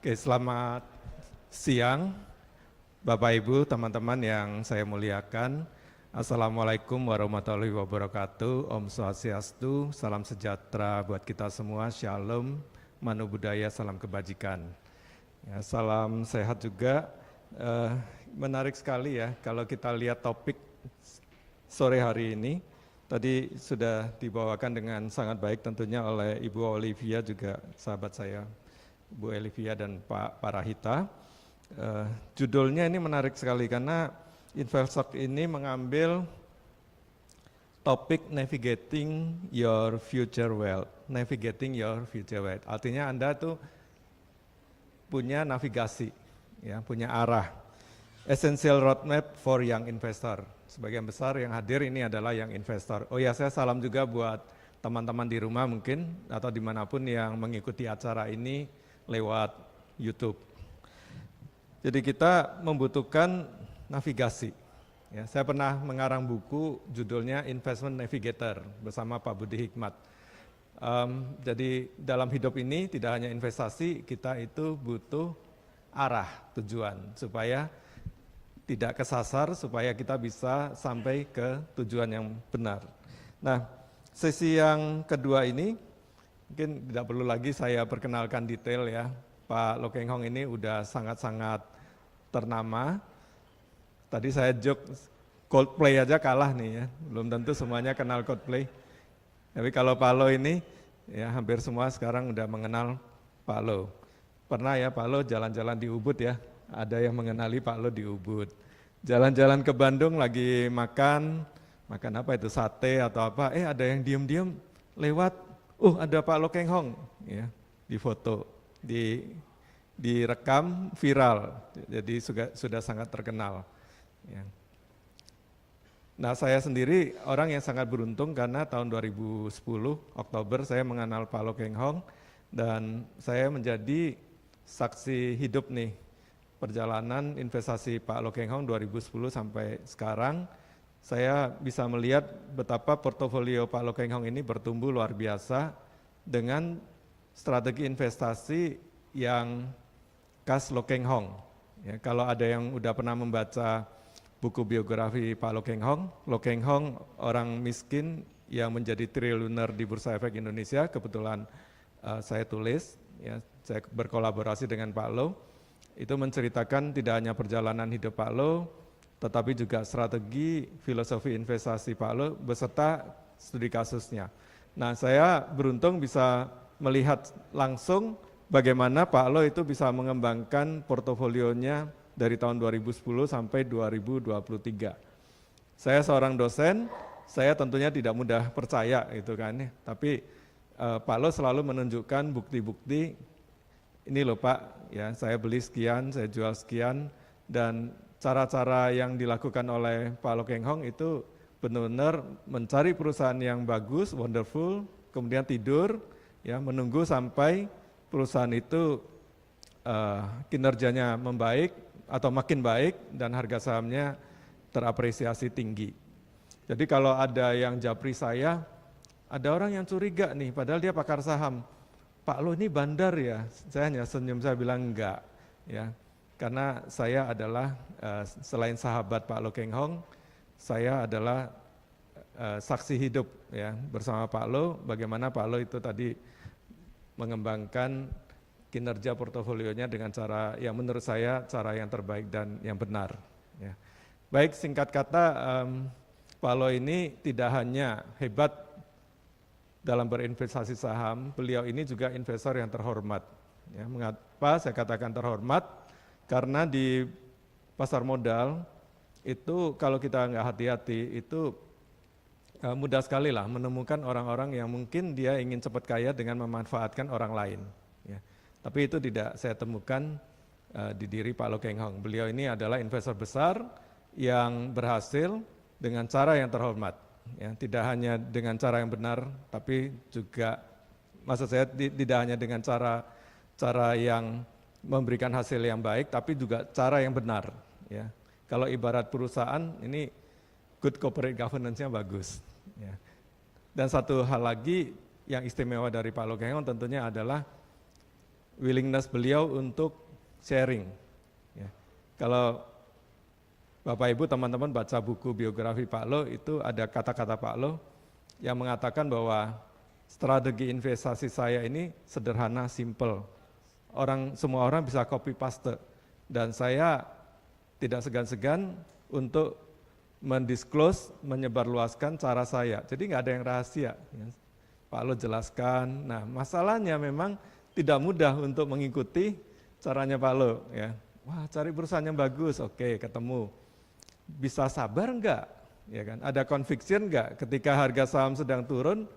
Oke, selamat siang Bapak Ibu, teman-teman yang saya muliakan. Assalamualaikum warahmatullahi wabarakatuh. Om Swastiastu, salam sejahtera buat kita semua. Shalom, manu budaya, salam kebajikan. Ya, salam sehat juga. Menarik sekali ya kalau kita lihat topik sore hari ini. Tadi sudah dibawakan dengan sangat baik tentunya oleh Ibu Olivia juga sahabat saya, Bu Olivia dan Pak Parahita. Judulnya ini menarik sekali karena Investtalk ini mengambil topik navigating your future wealth. Navigating your future wealth. Artinya Anda tuh punya navigasi, ya, punya arah. Essential roadmap for young investor. Sebagian besar yang hadir ini adalah young investor. Oh ya, saya salam juga buat teman-teman di rumah mungkin atau dimanapun yang mengikuti acara ini lewat YouTube. Jadi kita membutuhkan navigasi. Ya, saya pernah mengarang buku judulnya Investment Navigator bersama Pak Budi Hikmat. Jadi dalam hidup ini tidak hanya investasi, kita itu butuh arah tujuan supaya tidak kesasar, supaya kita bisa sampai ke tujuan yang benar. Nah, sesi yang kedua ini mungkin tidak perlu lagi saya perkenalkan detail ya. Pak Loh Keng Hong ini udah sangat-sangat ternama. Tadi saya joke Coldplay aja kalah nih ya, belum tentu semuanya kenal Coldplay. Tapi kalau Pak Loh ini ya hampir semua sekarang udah mengenal Pak Loh. Pernah ya Pak Loh jalan-jalan di Ubud ya, ada yang mengenali Pak Loh di Ubud. Jalan-jalan ke Bandung lagi makan apa itu, sate atau apa, ada yang diem-diem lewat, ada Pak Loh Keng Hong, ya, di foto, direkam viral, jadi sudah sangat terkenal. Ya. Nah saya sendiri orang yang sangat beruntung karena tahun 2010 Oktober saya mengenal Pak Loh Keng Hong dan saya menjadi saksi hidup nih perjalanan investasi Pak Loh Keng Hong 2010 sampai sekarang. Saya bisa melihat betapa portofolio Pak Loh Keng Hong ini bertumbuh luar biasa dengan strategi investasi yang khas Loh Keng Hong. Ya, kalau ada yang udah pernah membaca buku biografi Pak Loh Keng Hong orang miskin yang menjadi triliuner di Bursa Efek Indonesia, kebetulan saya tulis, ya, saya berkolaborasi dengan Pak Loh. Itu menceritakan tidak hanya perjalanan hidup Pak Loh, tetapi juga strategi filosofi investasi Pak Loh beserta studi kasusnya. Nah saya beruntung bisa melihat langsung bagaimana Pak Loh itu bisa mengembangkan portofolionya dari tahun 2010 sampai 2023. Saya seorang dosen, saya tentunya tidak mudah percaya gitu kan, tapi Pak Loh selalu menunjukkan bukti-bukti, ini loh Pak, ya saya beli sekian, saya jual sekian, dan cara-cara yang dilakukan oleh Pak Loh Keng Hong itu benar-benar mencari perusahaan yang bagus, wonderful, kemudian tidur, ya menunggu sampai perusahaan itu kinerjanya membaik atau makin baik dan harga sahamnya terapresiasi tinggi. Jadi kalau ada yang japri saya, ada orang yang curiga nih, padahal dia pakar saham. Pak Loh ini bandar ya, saya hanya senyum, saya bilang enggak, ya, karena saya adalah selain sahabat Pak Loh Keng Hong, saya adalah saksi hidup ya bersama Pak Loh, bagaimana Pak Loh itu tadi mengembangkan kinerja portofolionya dengan cara yang menurut saya cara yang terbaik dan yang benar. Ya. Baik, singkat kata, Pak Loh ini tidak hanya hebat dalam berinvestasi saham, beliau ini juga investor yang terhormat. Ya, mengapa saya katakan terhormat? Karena di pasar modal itu kalau kita nggak hati-hati itu mudah sekali lah menemukan orang-orang yang mungkin dia ingin cepat kaya dengan memanfaatkan orang lain. Ya. Tapi itu tidak saya temukan di diri Pak Loh Keng Hong. Beliau ini adalah investor besar yang berhasil dengan cara yang terhormat. Ya, tidak hanya dengan cara yang benar, tapi juga maksud saya tidak hanya dengan cara yang memberikan hasil yang baik, tapi juga cara yang benar. Ya. Kalau ibarat perusahaan ini good corporate governance-nya bagus. Ya. Dan satu hal lagi yang istimewa dari Pak Loh Keng Hong tentunya adalah willingness beliau untuk sharing. Ya. Kalau Bapak Ibu teman-teman baca buku biografi Pak Lo, itu ada kata-kata Pak Lo yang mengatakan bahwa strategi investasi saya ini sederhana, simple. Semua orang bisa copy paste, dan saya tidak segan-segan untuk mendisclose, menyebarluaskan cara saya. Jadi nggak ada yang rahasia. Pak Lo jelaskan. Nah, masalahnya memang tidak mudah untuk mengikuti caranya Pak Lo. Ya. Wah, cari perusahaan yang bagus, oke, ketemu. Bisa sabar enggak? Ya kan? Ada conviction enggak ketika harga saham sedang turun?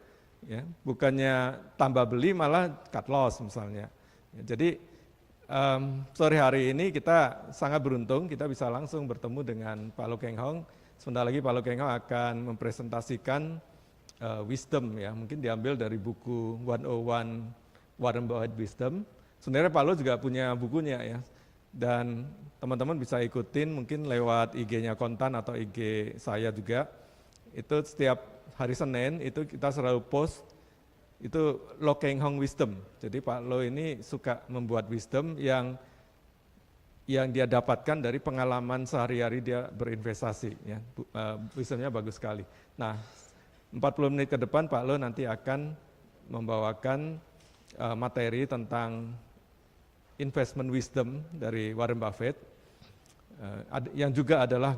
Ya, bukannya tambah beli malah cut loss misalnya. Ya, jadi sore hari ini kita sangat beruntung, kita bisa langsung bertemu dengan Pak Lo Keng Hong. Sebentar lagi Pak Lo Keng Hong akan mempresentasikan wisdom, ya, mungkin diambil dari buku 101 Warren Buffett Wisdom. Sebenarnya Pak Lo juga punya bukunya, ya, dan teman-teman bisa ikutin mungkin lewat IG-nya Kontan atau IG saya juga. Itu setiap hari Senin itu kita selalu post itu Lo Keng Hong Wisdom. Jadi Pak Lo ini suka membuat wisdom yang dia dapatkan dari pengalaman sehari-hari dia berinvestasi. Ya. Wisdomnya bagus sekali. Nah, 40 menit ke depan Pak Lo nanti akan membawakan materi tentang investment wisdom dari Warren Buffett, yang juga adalah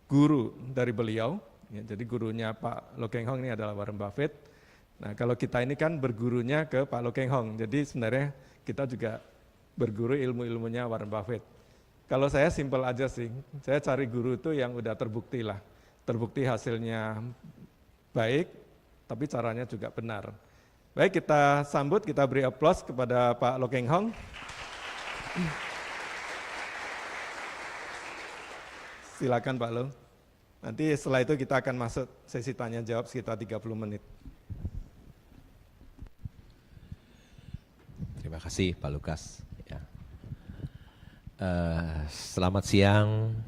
guru dari beliau. Ya, jadi gurunya Pak Lo Keng Hong ini adalah Warren Buffett. Nah, kalau kita ini kan bergurunya ke Pak Lo Keng Hong, jadi sebenarnya kita juga berguru ilmu-ilmunya Warren Buffett. Kalau saya simpel aja sih, saya cari guru itu yang udah terbukti lah, terbukti hasilnya baik, tapi caranya juga benar. Baik, kita sambut, kita beri aplaus kepada Pak Lo Keng Hong. Silakan Pak Lo. Nanti setelah itu kita akan masuk sesi tanya jawab sekitar 30 menit. Terima kasih Pak Lukas. Ya. Selamat siang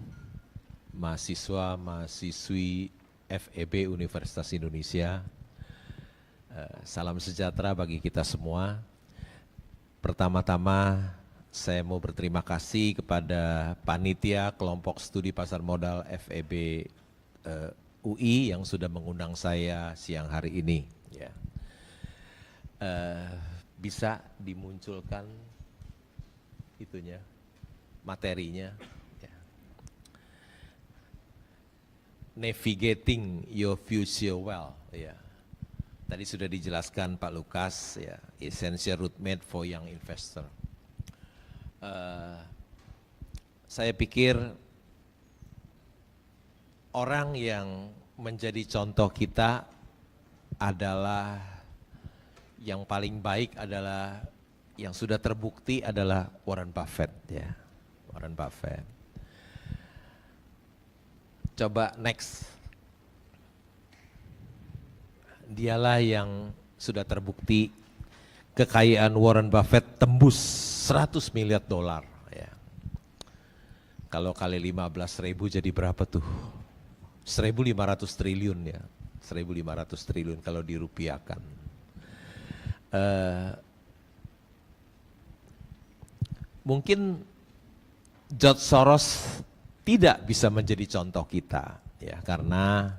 mahasiswa, mahasiswi FEB Universitas Indonesia. Salam sejahtera bagi kita semua. Pertama-tama saya mau berterima kasih kepada panitia kelompok studi pasar modal FEB UI yang sudah mengundang saya siang hari ini. Ya. Bisa dimunculkan itunya, materinya. Ya. Navigating your future well. Ya. Tadi sudah dijelaskan Pak Lukas, ya, essential roadmap for young investor. Saya pikir orang yang menjadi contoh kita adalah yang paling baik adalah yang sudah terbukti adalah Warren Buffett, ya, Warren Buffett. Coba next. Dialah yang sudah terbukti kekayaan Warren Buffett tembus 100 miliar dolar. Ya. Kalau kali 15.000 jadi berapa tuh? 1.500 triliun ya, 1.500 triliun kalau dirupiahkan. Mungkin George Soros tidak bisa menjadi contoh kita, ya, karena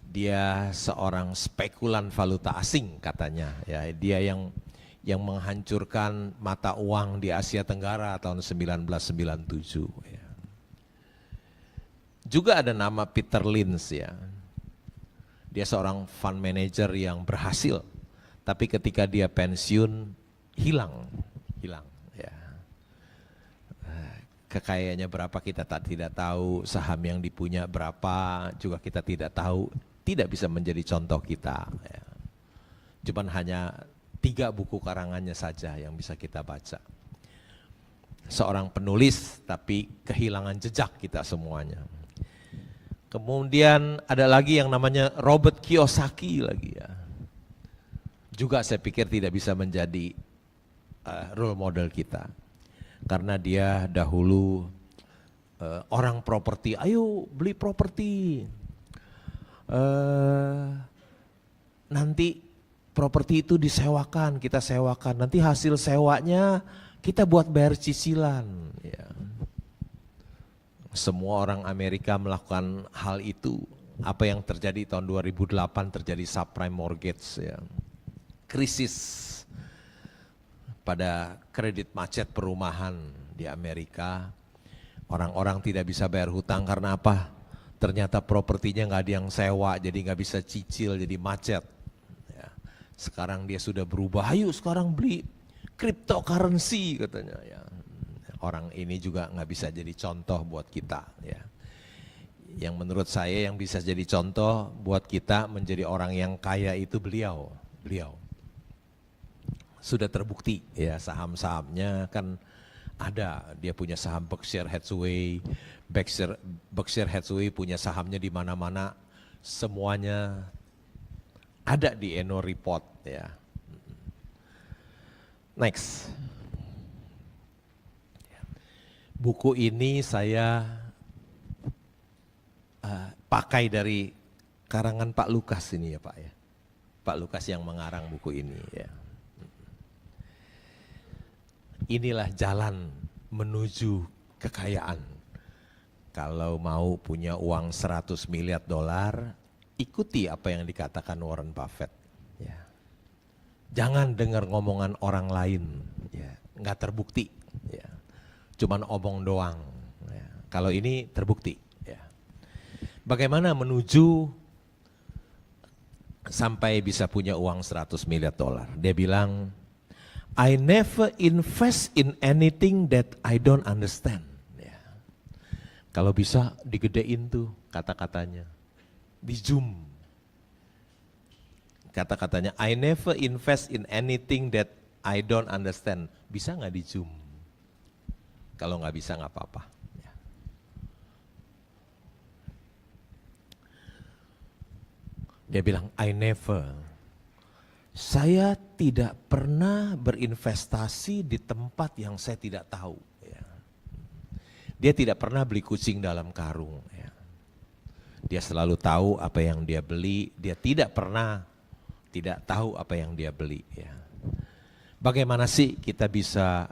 dia seorang spekulan valuta asing katanya, ya, dia yang menghancurkan mata uang di Asia Tenggara tahun 1997. Ya. Juga ada nama Peter Lynch, ya, dia seorang fund manager yang berhasil, tapi ketika dia pensiun hilang, ya. Kekayaannya berapa kita tidak tahu, saham yang dipunya berapa juga kita tidak tahu. Tidak bisa menjadi contoh kita. Ya. Cuman hanya 3 buku karangannya saja yang bisa kita baca. Seorang penulis tapi kehilangan jejak kita semuanya. Kemudian ada lagi yang namanya Robert Kiyosaki lagi, ya. Juga saya pikir tidak bisa menjadi role model kita. Karena dia dahulu orang properti, ayo beli properti. Nanti properti itu disewakan, kita sewakan. Nanti hasil sewanya kita buat bayar cicilan. Ya. Semua orang Amerika melakukan hal itu. Apa yang terjadi tahun 2008 terjadi subprime mortgage, ya. Krisis pada kredit macet perumahan di Amerika. Orang-orang tidak bisa bayar hutang karena apa? Ternyata propertinya nggak ada yang sewa, jadi nggak bisa cicil, jadi macet. Ya. Sekarang dia sudah berubah, ayo sekarang beli cryptocurrency katanya. Ya. Orang ini juga nggak bisa jadi contoh buat kita. Ya. Yang menurut saya yang bisa jadi contoh buat kita menjadi orang yang kaya itu beliau. Sudah terbukti ya, saham-sahamnya kan ada, dia punya saham Berkshire Hathaway, Berkshire Hathaway punya sahamnya di mana-mana, semuanya ada di annual report ya. Next. Buku ini saya pakai dari karangan Pak Lukas ini ya Pak ya. Pak Lukas yang mengarang buku ini ya. Inilah jalan menuju kekayaan. Kalau mau punya uang 100 miliar dolar, ikuti apa yang dikatakan Warren Buffett. Ya. Jangan dengar ngomongan orang lain, ya. Nggak terbukti. Ya. Cuman omong doang. Ya. Kalau ini terbukti. Ya. Bagaimana menuju sampai bisa punya uang 100 miliar dolar? Dia bilang, I never invest in anything that I don't understand. Ya. Kalau bisa digedein tuh kata-katanya, di zoom. Kata-katanya, I never invest in anything that I don't understand. Bisa nggak di zoom? Kalau nggak bisa nggak apa-apa. Ya. Dia bilang, I never. Saya tidak pernah berinvestasi di tempat yang saya tidak tahu. Ya. Dia tidak pernah beli kucing dalam karung. Ya. Dia selalu tahu apa yang dia beli. Dia tidak pernah tidak tahu apa yang dia beli. Ya. Bagaimana sih kita bisa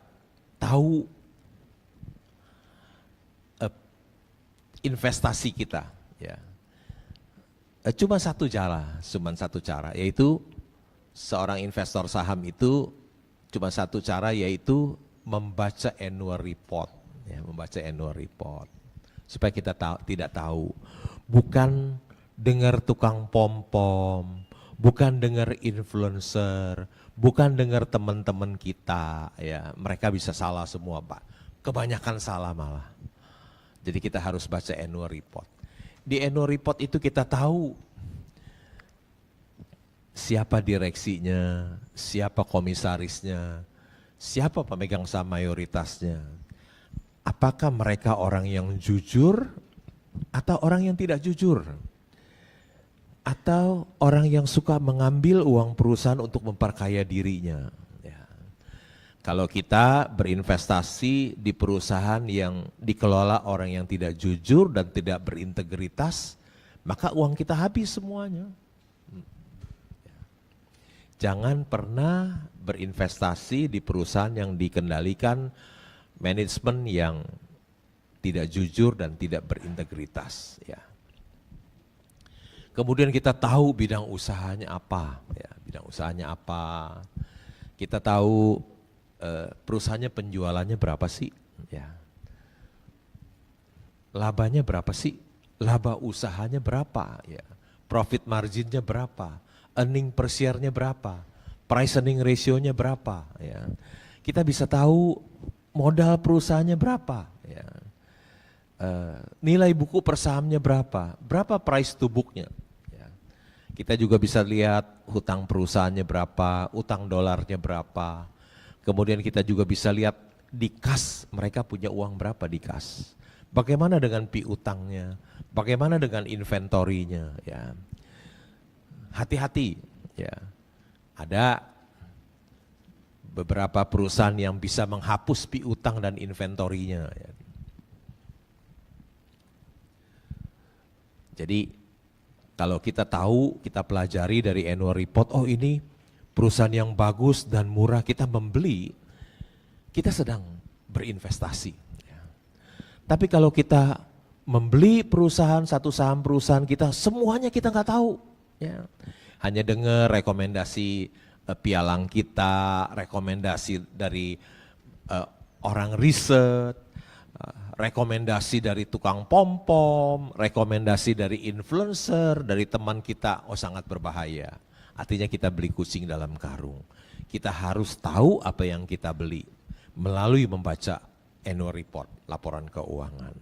tahu investasi kita? Ya. Cuma satu cara, yaitu seorang investor saham itu cuma satu cara, yaitu membaca annual report, ya, membaca annual report supaya kita tidak tahu, bukan dengar tukang pom-pom, bukan dengar influencer, bukan dengar teman-teman kita, ya mereka bisa salah semua Pak, kebanyakan salah malah. Jadi kita harus baca annual report. Di annual report itu kita tahu siapa direksinya, siapa komisarisnya, siapa pemegang saham mayoritasnya. Apakah mereka orang yang jujur atau orang yang tidak jujur? Atau orang yang suka mengambil uang perusahaan untuk memperkaya dirinya. Ya. Kalau kita berinvestasi di perusahaan yang dikelola orang yang tidak jujur dan tidak berintegritas, maka uang kita habis semuanya. Jangan pernah berinvestasi di perusahaan yang dikendalikan manajemen yang tidak jujur dan tidak berintegritas. Ya. Kemudian kita tahu bidang usahanya apa, ya, bidang usahanya apa. Kita tahu perusahaannya penjualannya berapa sih, ya. Labanya berapa sih, laba usahanya berapa, ya. Profit marginnya berapa. Earning per share-nya berapa, price earning ratio-nya berapa, ya. Kita bisa tahu modal perusahaannya berapa, ya. Nilai buku per sahamnya berapa price to book-nya. Ya. Kita juga bisa lihat hutang perusahaannya berapa, utang dolarnya berapa. Kemudian kita juga bisa lihat di kas, mereka punya uang berapa di kas. Bagaimana dengan piutangnya, bagaimana dengan inventorinya, ya. Hati-hati, ya. Ada beberapa perusahaan yang bisa menghapus piutang dan inventorinya. Ya. Jadi kalau kita tahu, kita pelajari dari annual report, oh ini perusahaan yang bagus dan murah kita membeli, kita sedang berinvestasi. Tapi kalau kita membeli perusahaan, satu saham perusahaan kita, semuanya kita nggak tahu. Ya. Hanya dengar rekomendasi pialang kita, rekomendasi dari orang riset, rekomendasi dari tukang pom-pom, rekomendasi dari influencer, dari teman kita, oh sangat berbahaya. Artinya kita beli kucing dalam karung. Kita harus tahu apa yang kita beli melalui membaca annual report, laporan keuangan.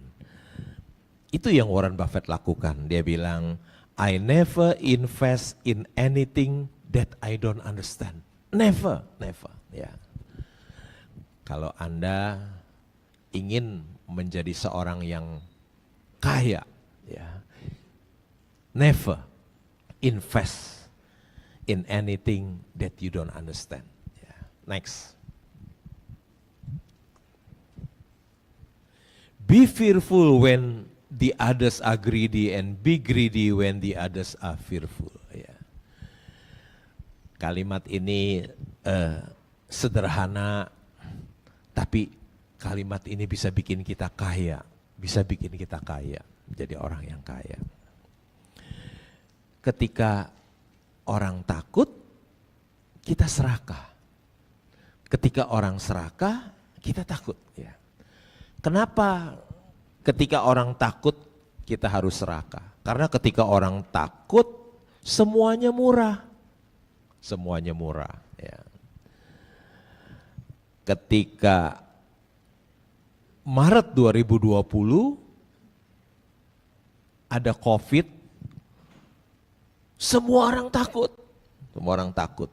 Itu yang Warren Buffett lakukan. Dia bilang, I never invest in anything that I don't understand. Never, never. Ya. Kalau Anda ingin menjadi seorang yang kaya, ya, never invest in anything that you don't understand. Ya. Next. Be fearful when the others are greedy and be greedy when the others are fearful. Ya. Kalimat ini sederhana, tapi kalimat ini bisa bikin kita kaya, bisa bikin kita kaya, jadi orang yang kaya. Ketika orang takut, kita serakah. Ketika orang serakah, kita takut. Ya. Kenapa ketika orang takut kita harus serakah? Karena ketika orang takut semuanya murah. Semuanya murah. Ya. Ketika Maret 2020 ada COVID, semua orang takut. Semua orang takut.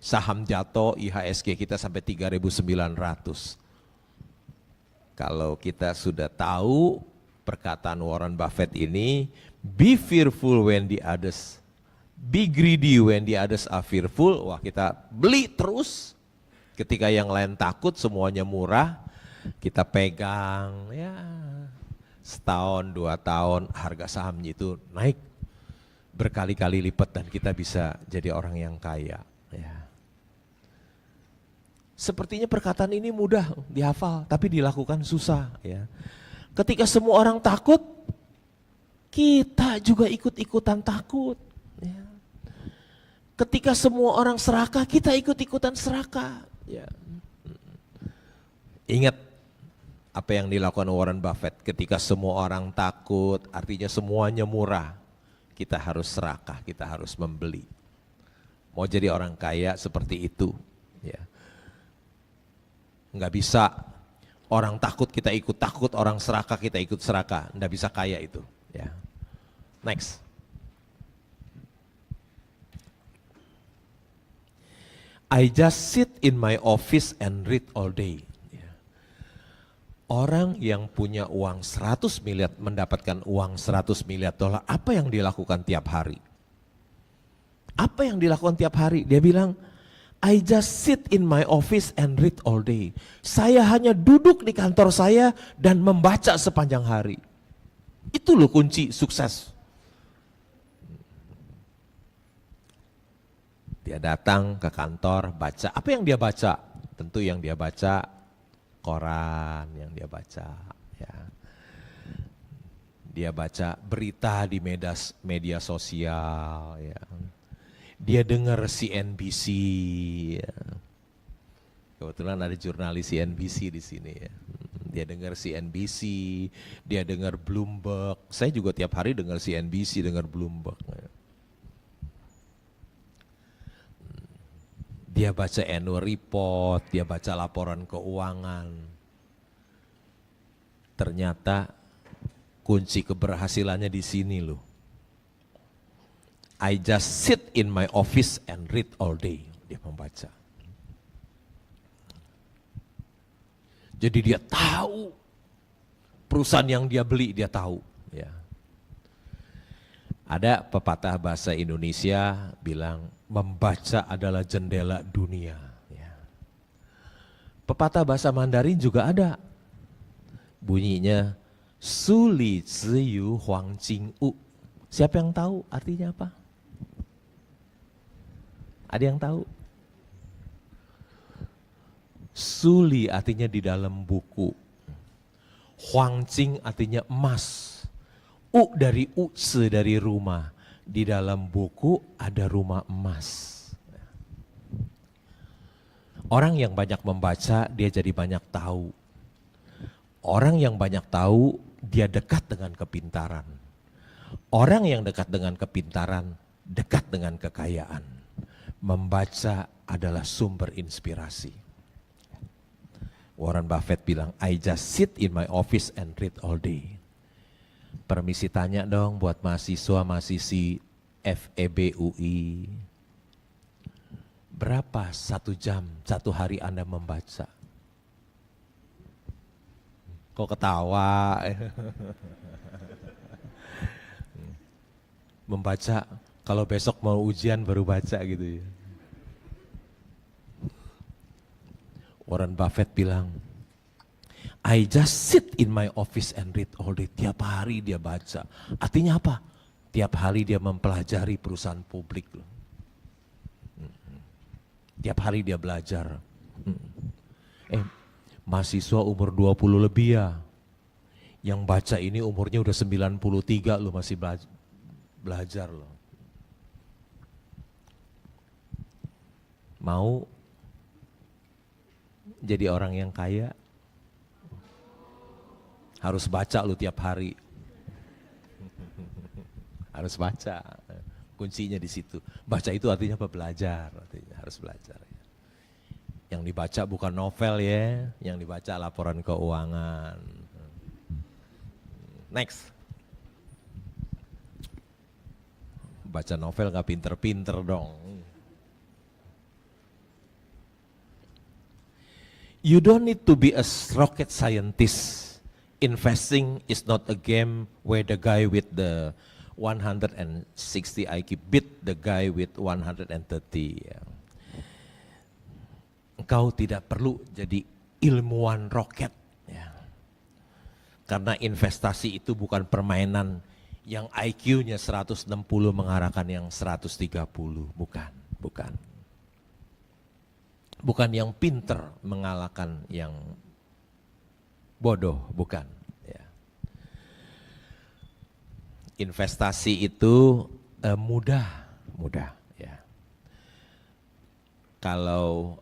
Saham jatuh, IHSG kita sampai 3.900. Kalau kita sudah tahu perkataan Warren Buffett ini, be fearful when the others, be greedy when the others are fearful, wah kita beli terus. Ketika yang lain takut, semuanya murah, kita pegang, ya setahun, 2 tahun, harga sahamnya itu naik berkali-kali lipat dan kita bisa jadi orang yang kaya. Ya. Sepertinya perkataan ini mudah dihafal, tapi dilakukan susah. Ya. Ketika semua orang takut, kita juga ikut-ikutan takut. Ya. Ketika semua orang serakah, kita ikut-ikutan serakah. Ya. Ingat apa yang dilakukan Warren Buffett, ketika semua orang takut, artinya semuanya murah, kita harus serakah, kita harus membeli. Mau jadi orang kaya seperti itu. Ya. Enggak bisa orang takut kita ikut takut, orang serakah kita ikut serakah, enggak bisa kaya itu. Ya. Next. I just sit in my office and read all day. Ya. Orang yang punya uang 100 miliar, mendapatkan uang 100 miliar dolar, apa yang dilakukan tiap hari? Apa yang dilakukan tiap hari? Dia bilang, I just sit in my office and read all day. Saya hanya duduk di kantor saya dan membaca sepanjang hari. Itu loh kunci sukses. Dia datang ke kantor, baca. Apa yang dia baca? Tentu yang dia baca, koran yang dia baca. Ya. Dia baca berita di media sosial. Ya. Dia dengar CNBC, ya. Kebetulan ada jurnalis CNBC di sini. Ya. Dia dengar CNBC, dia dengar Bloomberg. Saya juga tiap hari dengar CNBC, dengar Bloomberg. Ya. Dia baca annual report, dia baca laporan keuangan. Ternyata kunci keberhasilannya di sini loh. I just sit in my office and read all day. Dia membaca. Jadi dia tahu perusahaan yang dia beli, dia tahu. Ya. Ada pepatah bahasa Indonesia bilang, membaca adalah jendela dunia. Ya. Pepatah bahasa Mandarin juga ada. Bunyinya, Su li zi yu huang jing u. Siapa yang tahu artinya apa? Ada yang tahu? Suli artinya di dalam buku. Huangqing artinya emas. Dari Uzi dari rumah. Di dalam buku ada rumah emas. Orang yang banyak membaca, dia jadi banyak tahu. Orang yang banyak tahu, dia dekat dengan kepintaran. Orang yang dekat dengan kepintaran, dekat dengan kekayaan. Membaca adalah sumber inspirasi. Warren Buffett bilang, I just sit in my office and read all day. Permisi tanya dong buat mahasiswa-mahasiswi FEB UI. Berapa 1 jam, 1 hari Anda membaca? Kok ketawa? Membaca, kalau besok mau ujian baru baca gitu ya. Warren Buffett bilang, I just sit in my office and read all day. Tiap hari dia baca. Artinya apa? Tiap hari dia mempelajari perusahaan publik loh. Tiap hari dia belajar. Mahasiswa umur 20 lebih ya. Yang baca ini umurnya udah 93 loh, masih belajar loh. Mau jadi orang yang kaya? Harus baca lu tiap hari. Harus baca. Kuncinya di situ. Baca itu artinya apa? Belajar. Artinya harus belajar. Yang dibaca bukan novel ya, yang dibaca laporan keuangan. Next. Baca novel gak pinter-pinter dong. You don't need to be a rocket scientist. Investing is not a game where the guy with the 160 IQ beat the guy with 130. Engkau tidak perlu jadi ilmuwan roket. Ya. Karena investasi itu bukan permainan yang IQ-nya 160 mengarahkan yang 130. Bukan. Bukan yang pinter mengalahkan yang bodoh, bukan. Ya. Investasi itu mudah. Ya. Kalau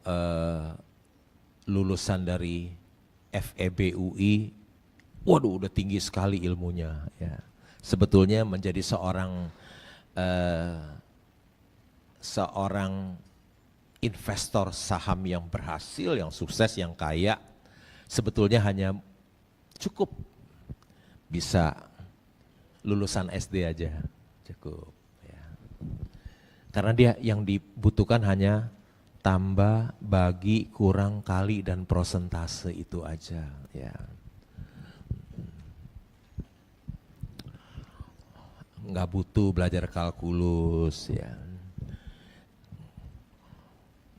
lulusan dari FEB UI, waduh udah tinggi sekali ilmunya. Ya. Sebetulnya menjadi seorang investor saham yang berhasil, yang sukses, yang kaya, sebetulnya hanya cukup bisa lulusan SD aja, cukup. Ya. Karena dia yang dibutuhkan hanya tambah, bagi, kurang, kali, dan prosentase itu aja. Ya. Nggak butuh belajar kalkulus, ya.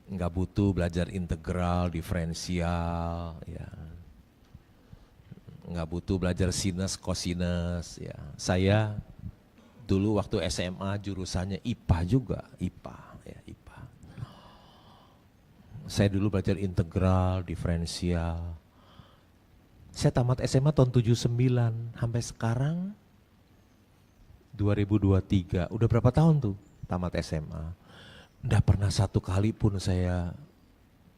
Nggak butuh belajar integral, diferensial, ya. Nggak butuh belajar sinus, kosinus, ya. Saya dulu waktu SMA jurusannya IPA juga, IPA. Saya dulu belajar integral, diferensial. Saya tamat SMA tahun 79, sampai sekarang 2023, udah berapa tahun tuh tamat SMA. Nggak pernah satu kali pun saya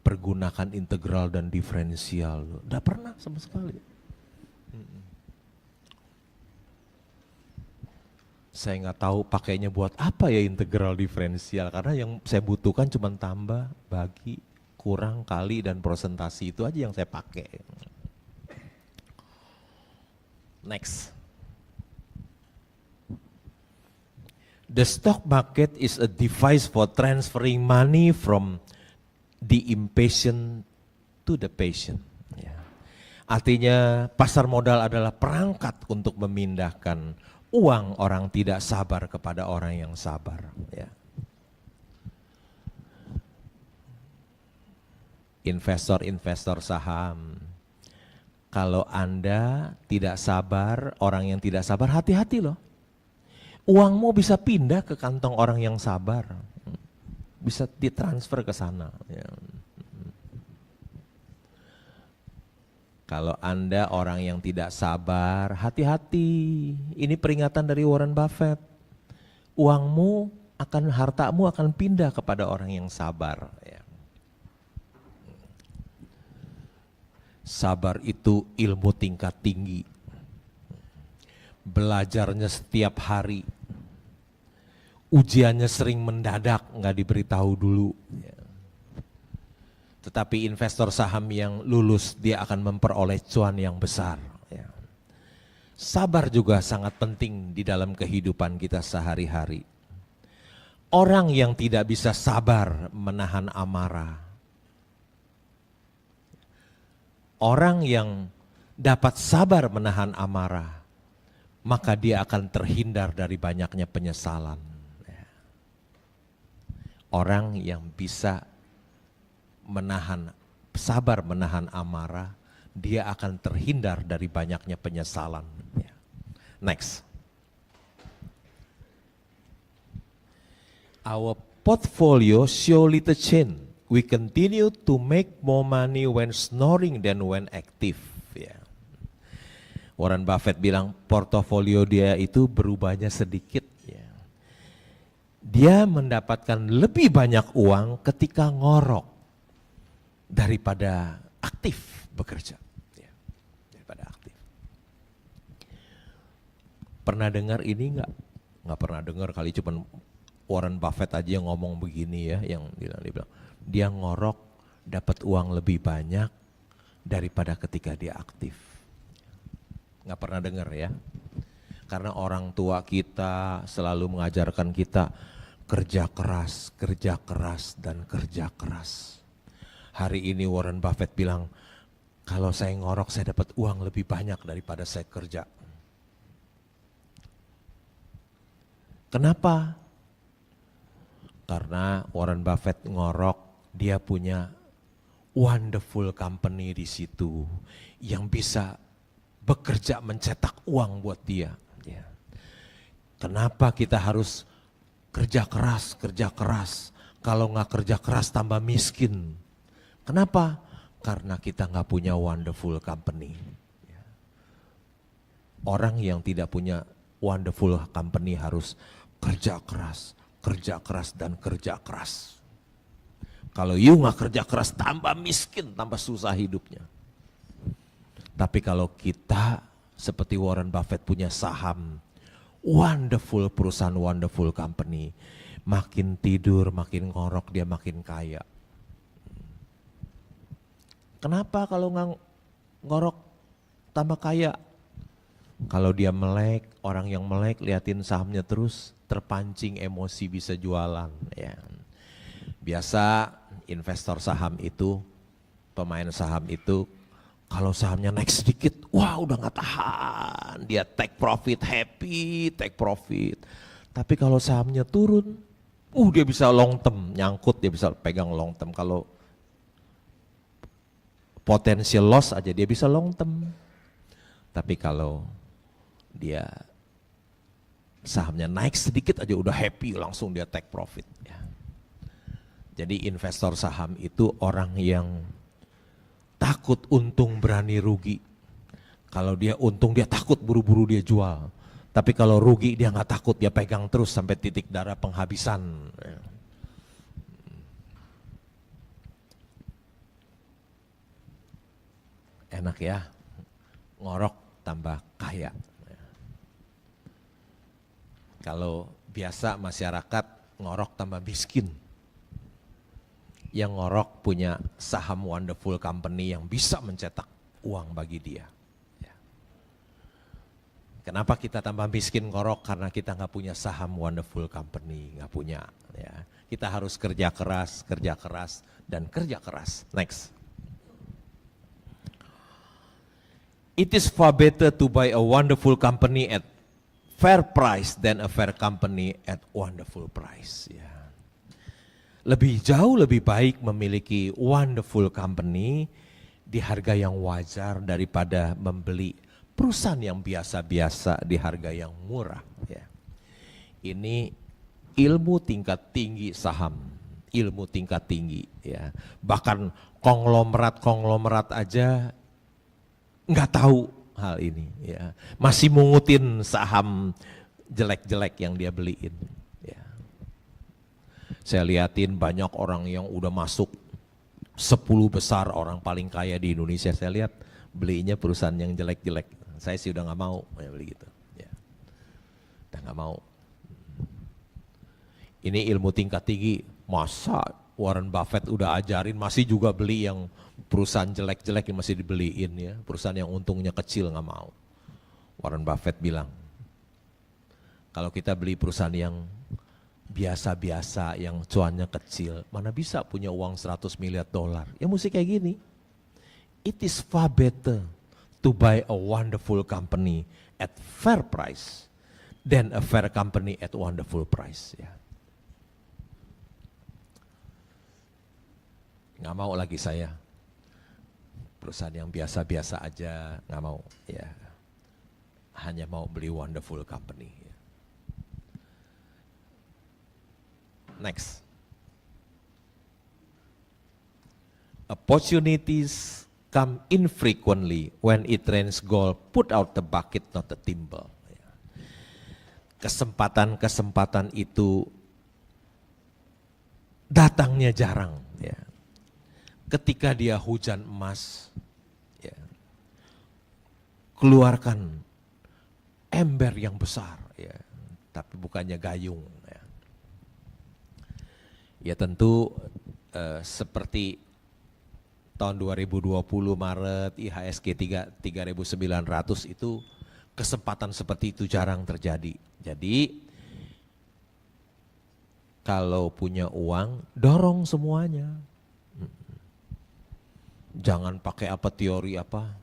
pergunakan integral dan diferensial. Nggak pernah sama sekali. Saya nggak tahu pakainya buat apa ya integral diferensial, karena yang saya butuhkan cuma tambah, bagi, kurang, kali, dan prosentasi, itu aja yang saya pakai. Next. The stock market is a device for transferring money from the impatient to the patient. Ya. Artinya pasar modal adalah perangkat untuk memindahkan uang orang tidak sabar kepada orang yang sabar. Ya. Investor-investor saham, kalau Anda tidak sabar, orang yang tidak sabar, hati-hati loh. Uangmu bisa pindah ke kantong orang yang sabar, bisa ditransfer ke sana. Ya. Kalau Anda orang yang tidak sabar, hati-hati. Ini peringatan dari Warren Buffett. Hartamu akan pindah kepada orang yang sabar. Ya. Sabar itu ilmu tingkat tinggi. Belajarnya setiap hari. Ujiannya sering mendadak, nggak diberitahu dulu. Ya. Tetapi investor saham yang lulus, dia akan memperoleh cuan yang besar. Ya. Sabar juga sangat penting di dalam kehidupan kita sehari-hari. Orang yang tidak bisa sabar menahan amarah. Orang yang dapat sabar menahan amarah, maka dia akan terhindar dari banyaknya penyesalan. Ya. Orang yang bisa sabar menahan amarah, dia akan terhindar dari banyaknya penyesalan. Ya. Next. Our portfolio show little change. We continue to make more money when snoring than when active. Ya. Warren Buffett bilang portofolio dia itu berubahnya sedikit. Ya. Dia mendapatkan lebih banyak uang ketika ngorok daripada aktif bekerja. Ya, daripada aktif. Pernah dengar ini enggak? Enggak pernah dengar kali, cuman Warren Buffett aja yang ngomong begini ya, yang dia bilang dia ngorok dapat uang lebih banyak daripada ketika dia aktif. Enggak pernah dengar ya. Karena orang tua kita selalu mengajarkan kita kerja keras, dan kerja keras. Hari ini Warren Buffett bilang, kalau saya ngorok saya dapat uang lebih banyak daripada saya kerja. Kenapa? Karena Warren Buffett ngorok, dia punya wonderful company di situ yang bisa bekerja mencetak uang buat dia. Ya. Kenapa kita harus kerja keras? Kalau nggak kerja keras tambah miskin. Kenapa? Karena kita nggak punya wonderful company. Orang yang tidak punya wonderful company harus kerja keras, dan kerja keras. Kalau you nggak kerja keras, tambah miskin, tambah susah hidupnya. Tapi kalau kita seperti Warren Buffett punya saham, wonderful perusahaan, wonderful company, makin tidur, makin ngorok, dia makin kaya. Kenapa kalau ngorok tambah kaya? Kalau dia melek, orang yang melek liatin sahamnya terus, terpancing emosi bisa jualan. Ya. Biasa investor saham itu, pemain saham itu, kalau sahamnya naik sedikit, wah udah gak tahan. Dia take profit, happy take profit. Tapi kalau sahamnya turun, dia bisa long term, nyangkut dia bisa pegang long term. Kalau potensial loss aja dia bisa long term. Tapi kalau dia sahamnya naik sedikit aja udah happy, langsung dia take profit. Ya. Jadi investor saham itu orang yang takut untung berani rugi. Kalau dia untung dia takut buru-buru dia jual. Tapi kalau rugi dia nggak takut, dia pegang terus sampai titik darah penghabisan. Ya. Enak ya, ngorok tambah kaya. Kalau biasa masyarakat ngorok tambah miskin. Yang ngorok punya saham wonderful company yang bisa mencetak uang bagi dia. Kenapa kita tambah miskin ngorok? Karena kita nggak punya saham wonderful company, nggak punya. Ya. Kita harus kerja keras, dan kerja keras. Next. It is far better to buy a wonderful company at fair price than a fair company at wonderful price. Ya. Jauh lebih baik memiliki wonderful company di harga yang wajar daripada membeli perusahaan yang biasa-biasa di harga yang murah. Ya. Ini ilmu tingkat tinggi saham, ilmu tingkat tinggi. Ya. Bahkan konglomerat aja nggak tahu hal ini, ya. Masih mungutin saham jelek-jelek yang dia beliin. Ya. Saya liatin banyak orang yang udah masuk 10 besar orang paling kaya di Indonesia. Saya lihat belinya perusahaan yang jelek-jelek. Saya sih udah nggak mau ya beli gitu. Ya. Udah nggak mau. Ini ilmu tingkat tinggi. Masa Warren Buffett udah ajarin masih juga beli yang perusahaan jelek-jelek yang masih dibeliin ya. Perusahaan yang untungnya kecil nggak mau. Warren Buffett bilang, kalau kita beli perusahaan yang biasa-biasa, yang cuannya kecil, mana bisa punya uang 100 miliar dolar. Ya mesti kayak gini. It is far better to buy a wonderful company at fair price than a fair company at wonderful price. Ya. Nggak mau lagi saya perusahaan yang biasa-biasa aja, nggak mau. Ya, hanya mau beli wonderful company. Ya. Next. Opportunities come infrequently when it rains gold. Put out the bucket, not the timber. Ya. Kesempatan-kesempatan itu datangnya jarang. Ya. Ketika dia hujan emas, ya, keluarkan ember yang besar, ya, tapi bukannya gayung. Ya, ya tentu seperti tahun 2020 Maret IHSG 3.900 itu kesempatan seperti itu jarang terjadi. Jadi kalau punya uang, dorong semuanya. Jangan pakai apa teori apa,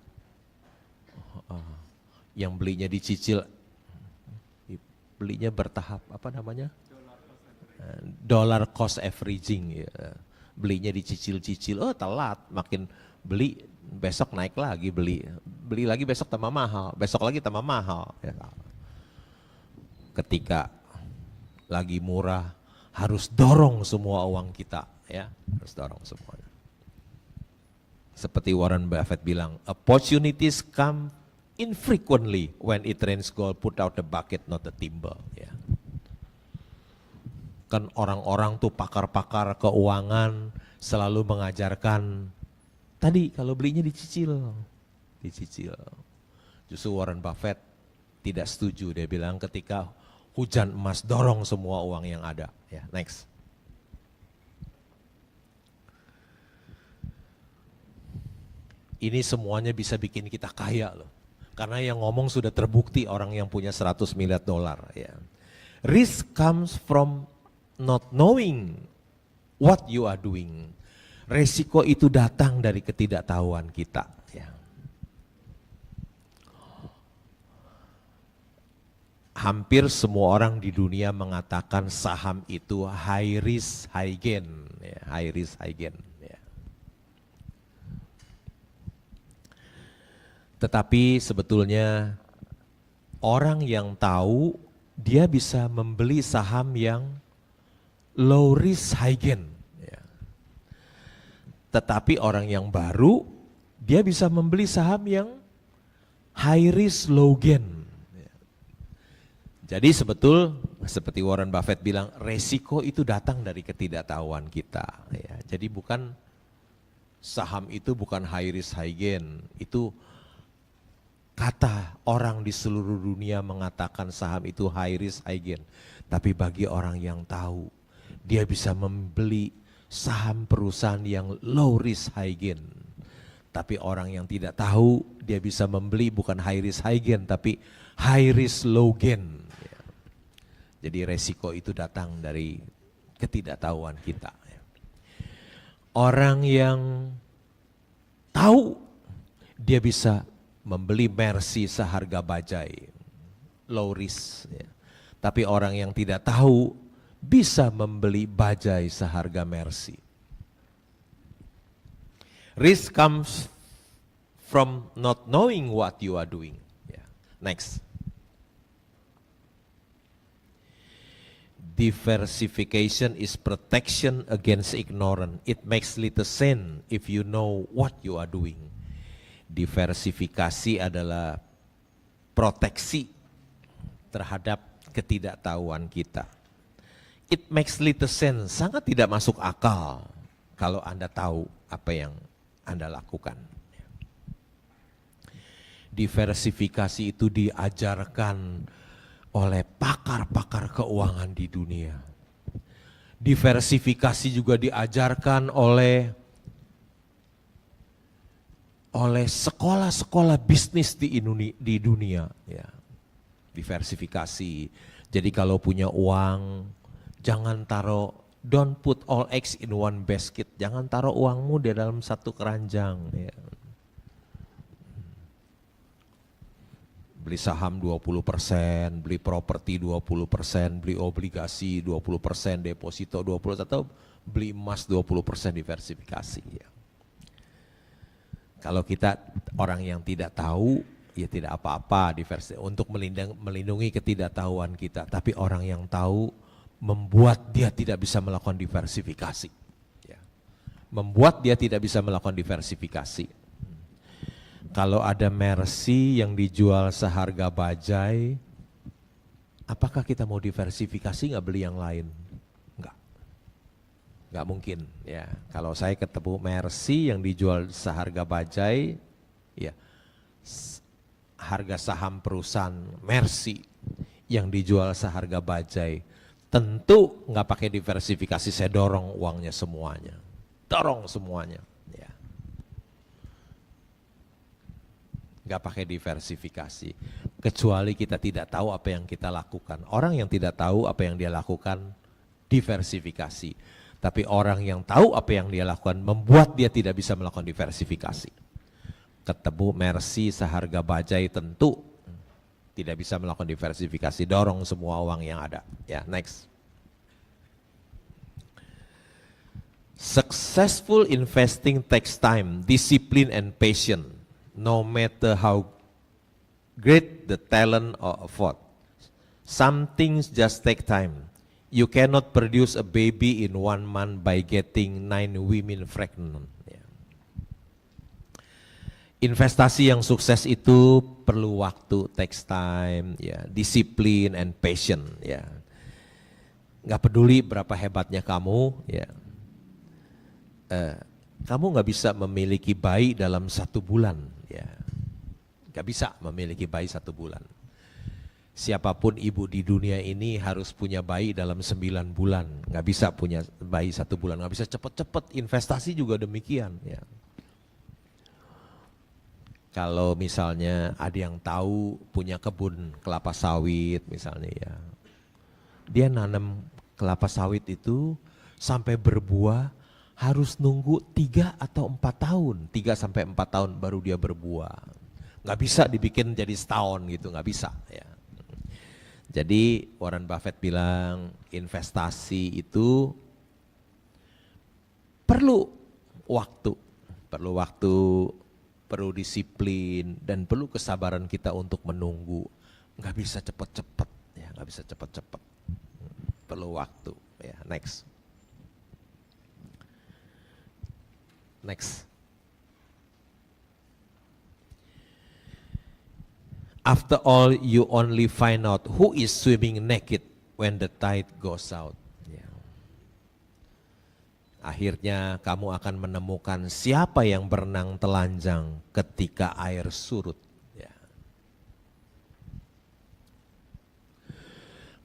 yang belinya dicicil, belinya bertahap, apa namanya? Dollar cost averaging, ya. Belinya dicicil-cicil, oh telat, makin beli besok naik lagi, beli lagi besok tambah mahal, besok lagi tambah mahal. Ya. Ketika lagi murah, harus dorong semua uang kita, ya, harus dorong semuanya. Seperti Warren Buffett bilang, opportunities come infrequently when it rains gold, put out the bucket, not the timber. Ya. Kan orang-orang tuh pakar-pakar keuangan selalu mengajarkan, tadi kalau belinya dicicil. Justru Warren Buffett tidak setuju, dia bilang ketika hujan emas dorong semua uang yang ada. Ya, next. Ini semuanya bisa bikin kita kaya loh. Karena yang ngomong sudah terbukti orang yang punya 100 miliar dolar. Ya. Risk comes from not knowing what you are doing. Resiko itu datang dari ketidaktahuan kita. Ya. Hampir semua orang di dunia mengatakan saham itu high risk, high gain. Ya, high risk, high gain. Tetapi sebetulnya orang yang tahu dia bisa membeli saham yang low risk high gain. Ya. Tetapi orang yang baru dia bisa membeli saham yang high risk low gain. Ya. Jadi seperti Warren Buffett bilang, resiko itu datang dari ketidaktahuan kita. Ya. Jadi bukan saham itu bukan high risk high gain, itu kata orang di seluruh dunia mengatakan saham itu high risk high gain. Tapi bagi orang yang tahu, dia bisa membeli saham perusahaan yang low risk high gain. Tapi orang yang tidak tahu, dia bisa membeli bukan high risk high gain, tapi high risk low gain. Jadi resiko itu datang dari ketidaktahuan kita. Orang yang tahu, dia bisa membeli Mercy seharga bajai, low risk. Ya. Tapi orang yang tidak tahu bisa membeli bajai seharga Mercy. Risk comes from not knowing what you are doing. Ya. Next. Diversification is protection against ignorance. It makes little sense if you know what you are doing. Diversifikasi adalah proteksi terhadap ketidaktahuan kita. It makes little sense, sangat tidak masuk akal kalau Anda tahu apa yang Anda lakukan. Diversifikasi itu diajarkan oleh pakar-pakar keuangan di dunia. Diversifikasi juga diajarkan oleh sekolah-sekolah bisnis di dunia. Ya. Diversifikasi. Jadi kalau punya uang, jangan taruh, don't put all eggs in one basket. Jangan taruh uangmu di dalam satu keranjang. Ya. Beli saham 20%, beli properti 20%, beli obligasi 20%, deposito 20%, atau beli emas 20% diversifikasi. Ya. Kalau kita orang yang tidak tahu, ya tidak apa-apa diversifikasi untuk melindungi ketidaktahuan kita. Tapi orang yang tahu membuat dia tidak bisa melakukan diversifikasi. Ya. Membuat dia tidak bisa melakukan diversifikasi. Kalau ada Mercy yang dijual seharga bajai, apakah kita mau diversifikasi nggak beli yang lain? Nggak mungkin. Ya, kalau saya ketemu Mercy yang dijual seharga bajai, ya harga saham perusahaan Mercy yang dijual seharga bajai, tentu nggak pakai diversifikasi, saya dorong uangnya semuanya, dorong semuanya. Nggak pakai diversifikasi, kecuali kita tidak tahu apa yang kita lakukan. Orang yang tidak tahu apa yang dia lakukan, diversifikasi. Tapi orang yang tahu apa yang dia lakukan, membuat dia tidak bisa melakukan diversifikasi. Ketemu Mercy seharga bajai, tentu tidak bisa melakukan diversifikasi, dorong semua uang yang ada. Ya, next. Successful investing takes time, discipline and patience. No matter how great the talent or effort, some things just take time. You cannot produce a baby in 1 month by getting 9 women pregnant. Investasi yang sukses itu perlu waktu, takes time, ya, disiplin and patience. Ya. Nggak peduli berapa hebatnya kamu, ya. Kamu nggak bisa memiliki bayi dalam 1 bulan. Ya, gak bisa memiliki bayi 1 bulan. Siapapun ibu di dunia ini harus punya bayi dalam 9 bulan. Gak bisa punya bayi 1 bulan, gak bisa cepet-cepet. Investasi juga demikian. Ya. Kalau misalnya ada yang tahu punya kebun kelapa sawit misalnya, ya, dia nanam kelapa sawit itu sampai berbuah harus nunggu 3 atau 4 tahun, 3 sampai 4 tahun baru dia berbuah. Nggak bisa dibikin jadi setahun gitu, nggak bisa. Ya. Jadi Warren Buffett bilang investasi itu perlu waktu, perlu disiplin dan perlu kesabaran kita untuk menunggu. Nggak bisa cepet-cepet, ya, nggak bisa cepet-cepet. Perlu waktu. Ya, next. Next. After all, you only find out who is swimming naked when the tide goes out. Ya. Akhirnya kamu akan menemukan siapa yang berenang telanjang ketika air surut. Ya.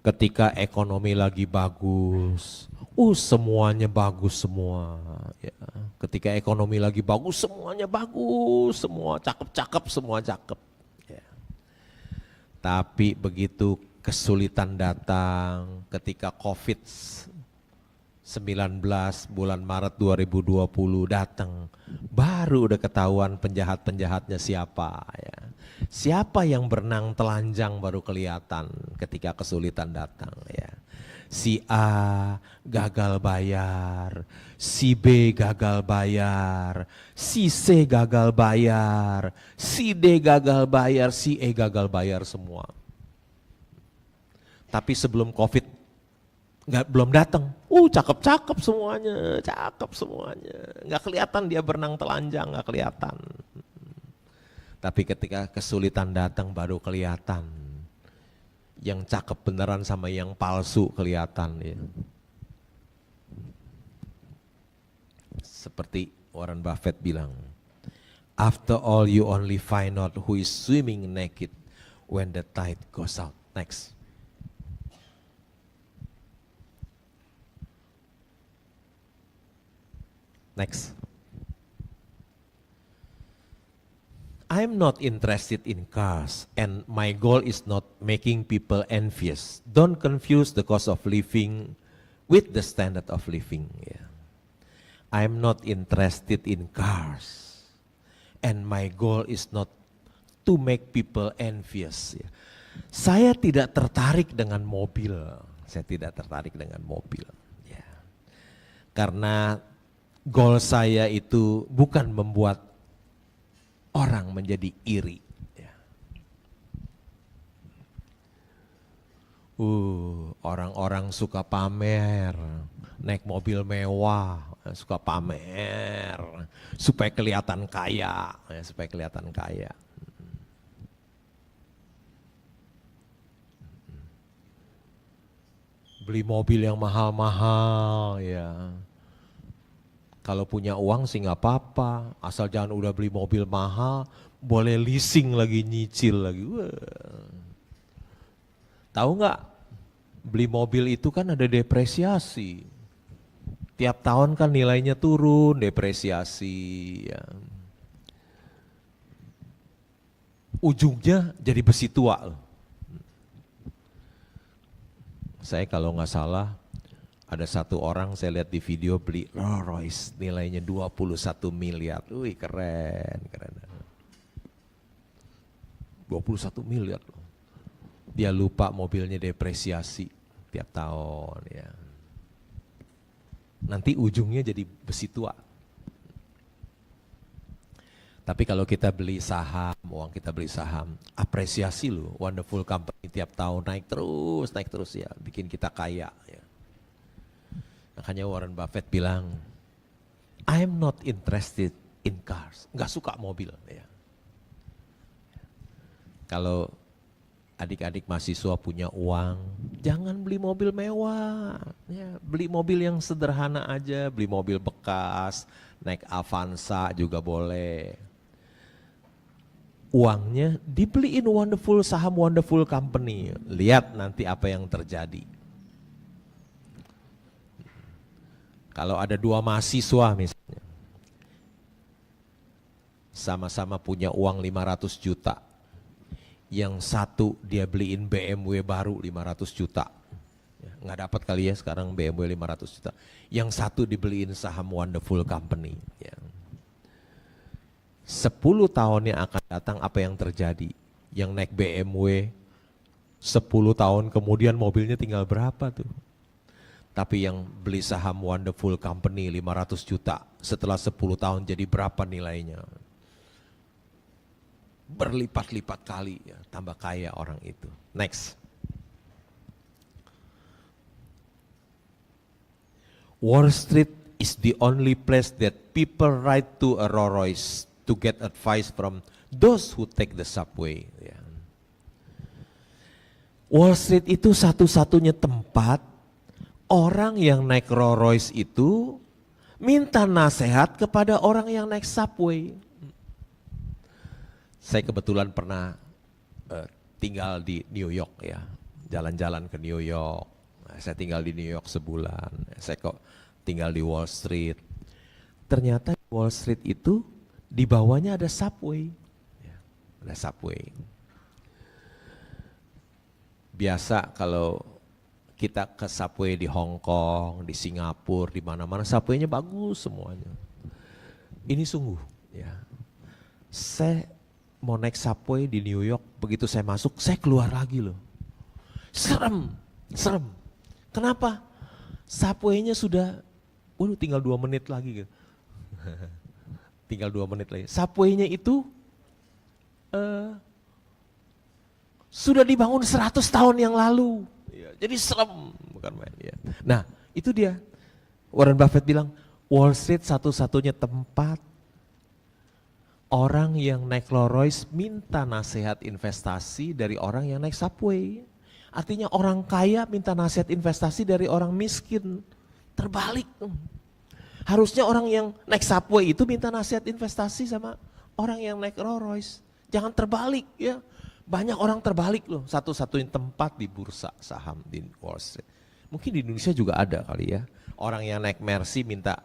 Ketika ekonomi lagi bagus, semuanya bagus semua. Ya. Ketika ekonomi lagi bagus, semuanya bagus, semua cakep-cakep, semua cakep. Ya. Tapi begitu kesulitan datang, ketika COVID-19 bulan Maret 2020 datang, baru udah ketahuan penjahat-penjahatnya siapa. Ya. Siapa yang berenang telanjang baru kelihatan ketika kesulitan datang. Ya. Si A gagal bayar, si B gagal bayar, si C gagal bayar, si D gagal bayar, si E gagal bayar semua. Tapi sebelum COVID belum datang, cakep-cakep semuanya, nggak kelihatan dia berenang telanjang, nggak kelihatan. Tapi ketika kesulitan datang baru kelihatan. Yang cakep beneran sama yang palsu kelihatan. Ya. Seperti Warren Buffett bilang, after all you only find out who is swimming naked when the tide goes out. Next. Next. I'm not interested in cars and my goal is not making people envious. Don't confuse the cost of living with the standard of living. Yeah. I'm not interested in cars and my goal is not to make people envious. Yeah. Saya tidak tertarik dengan mobil. Saya tidak tertarik dengan mobil. Yeah. Karena goal saya itu bukan membuat orang menjadi iri. Ya. Orang-orang suka pamer, naik mobil mewah, suka pamer, supaya kelihatan kaya, ya, supaya kelihatan kaya. Beli mobil yang mahal-mahal, ya. Kalau punya uang sih nggak apa-apa, asal jangan udah beli mobil mahal, boleh leasing lagi, nyicil lagi. Wah. Tahu nggak, beli mobil itu kan ada depresiasi. Tiap tahun kan nilainya turun, depresiasi. Ya. Ujungnya jadi besi tua. Saya kalau nggak salah, ada satu orang saya lihat di video beli Rolls Royce nilainya 21 miliar. Wih keren, keren. 21 miliar. Dia lupa mobilnya depresiasi tiap tahun ya. Nanti ujungnya jadi besi tua. Tapi kalau kita beli saham, uang kita beli saham, apresiasi loh, wonderful company tiap tahun naik terus ya, bikin kita kaya ya. Makanya Warren Buffett bilang, I'm not interested in cars. Nggak suka mobil. Ya. Kalau adik-adik mahasiswa punya uang, jangan beli mobil mewah. Ya, beli mobil yang sederhana aja, beli mobil bekas, naik Avanza juga boleh. Uangnya dibeliin wonderful saham, wonderful company. Lihat nanti apa yang terjadi. Kalau ada dua mahasiswa misalnya, sama-sama punya uang 500 juta, yang satu dia beliin BMW baru 500 juta, nggak dapat kali ya sekarang BMW 500 juta, yang satu dibeliin saham wonderful company. Ya. 10 tahun yang akan datang apa yang terjadi? Yang naik BMW 10 tahun kemudian mobilnya tinggal berapa tuh? Tapi yang beli saham wonderful company 500 juta setelah 10 tahun jadi berapa nilainya? Berlipat-lipat kali ya, tambah kaya orang itu. Next. Wall Street is the only place that people ride to a Rolls Royce to get advice from those who take the subway. Ya. Wall Street itu satu-satunya tempat orang yang naik Rolls Royce itu minta nasihat kepada orang yang naik subway. Saya kebetulan pernah tinggal di New York ya, jalan-jalan ke New York. Saya tinggal di New York sebulan. Saya kok tinggal di Wall Street. Ternyata di Wall Street itu di bawahnya ada subway. Ya, ada subway. Biasa kalau kita ke subway di Hong Kong, di Singapura, di mana-mana subway-nya bagus semuanya. Ini sungguh, ya. Saya mau naik subway di New York, begitu saya masuk, saya keluar lagi loh. Serem. Kenapa? Subway-nya sudah, tinggal 2 menit lagi. Gitu. Tinggal 2 menit lagi. Subway-nya itu sudah dibangun 100 tahun yang lalu. Jadi serem, bukan main. Ya. Nah, itu dia. Warren Buffett bilang, Wall Street satu-satunya tempat Orang yang naik Rolls Royce minta nasihat investasi dari orang yang naik Subway. Artinya orang kaya minta nasihat investasi dari orang miskin. Terbalik. Harusnya orang yang naik Subway itu minta nasihat investasi sama orang yang naik Rolls Royce. Jangan terbalik ya. Banyak orang terbalik loh. Satu-satunya tempat di bursa saham di Wall Street. Mungkin di Indonesia juga ada kali ya. Orang yang naik Mercy minta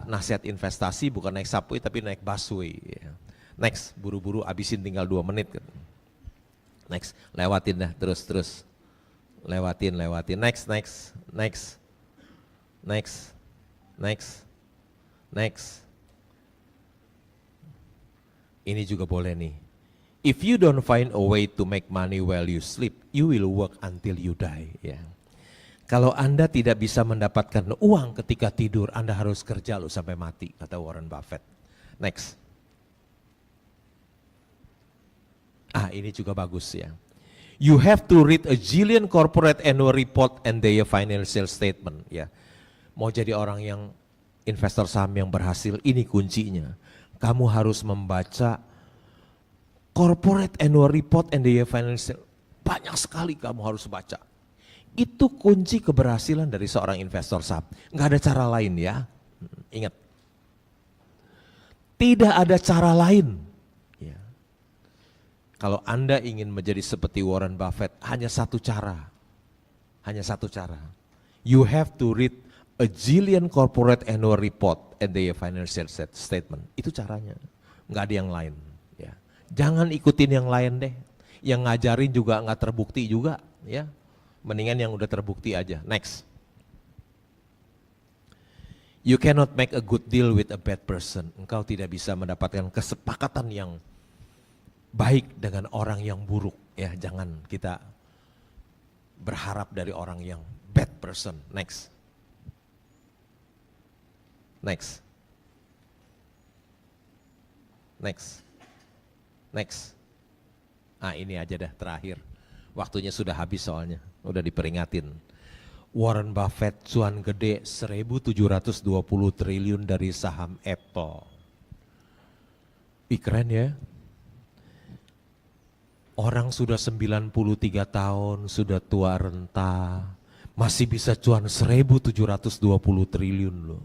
nasihat investasi bukan naik Subway tapi naik busway. Ya. Next, buru-buru abisin tinggal 2 menit. Next, lewatin dah terus. Lewatin. Next. Ini juga boleh nih. If you don't find a way to make money while you sleep, you will work until you die. Ya. Kalau Anda tidak bisa mendapatkan uang ketika tidur, Anda harus kerja loh sampai mati, kata Warren Buffett. Next. Ini juga bagus ya. You have to read a zillion corporate annual report and their financial statement. Ya. Mau jadi orang yang investor saham yang berhasil, ini kuncinya. Kamu harus membaca corporate annual report and their financial. Banyak sekali kamu harus baca. Itu kunci keberhasilan dari seorang investor saham. Nggak ada cara lain ya. Ingat. Tidak ada cara lain. Ya. Kalau Anda ingin menjadi seperti Warren Buffett, hanya satu cara. You have to read a zillion corporate annual report and their financial statement. Itu caranya. Nggak ada yang lain. Ya. Jangan ikutin yang lain deh. Yang ngajarin juga nggak terbukti juga. Ya. Mendingan yang udah terbukti aja. Next. You cannot make a good deal with a bad person. Engkau tidak bisa mendapatkan kesepakatan yang baik dengan orang yang buruk. Ya, jangan kita berharap dari orang yang bad person. Next. Ini aja dah terakhir. Waktunya sudah habis soalnya, udah diperingatin. Warren Buffett cuan gede 1.720 triliun dari saham Apple. Keren ya. Orang sudah 93 tahun, sudah tua renta, masih bisa cuan 1.720 triliun loh.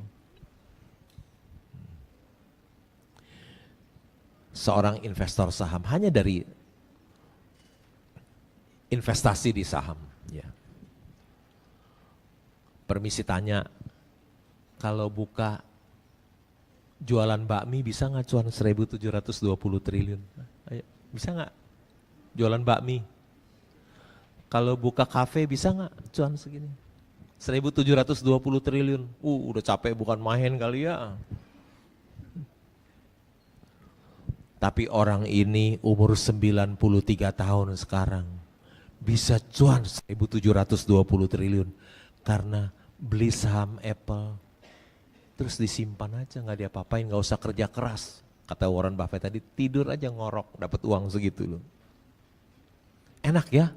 Seorang investor saham hanya dari investasi di saham. Ya. Permisi tanya, kalau buka jualan bakmi bisa nggak cuan 1.720 triliun? Ayo, bisa nggak jualan bakmi? Kalau buka kafe bisa nggak cuan segini? 1.720 triliun. Udah capek bukan main kali ya. Tapi orang ini umur 93 tahun sekarang. Bisa cuan 1.720 triliun karena beli saham Apple terus disimpan aja, nggak diapa-apain, nggak usah kerja keras. Kata Warren Buffett tadi, tidur aja ngorok dapat uang segitu loh. Enak ya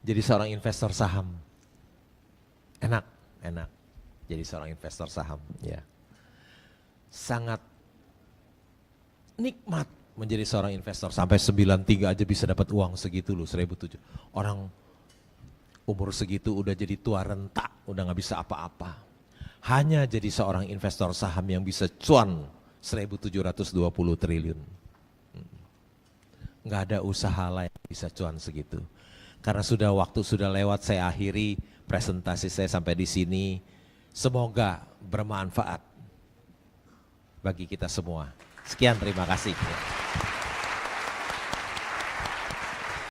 jadi seorang investor saham. Enak jadi seorang investor saham ya. Sangat nikmat menjadi seorang investor. Sampai 93 aja bisa dapat uang segitu loh, 1.700. Orang umur segitu udah jadi tua renta, udah gak bisa apa-apa. Hanya jadi seorang investor saham yang bisa cuan 1.720 triliun. Gak ada usaha lain yang bisa cuan segitu. Karena waktu sudah lewat, saya akhiri presentasi saya sampai di sini. Semoga bermanfaat bagi kita semua. Sekian, terima kasih.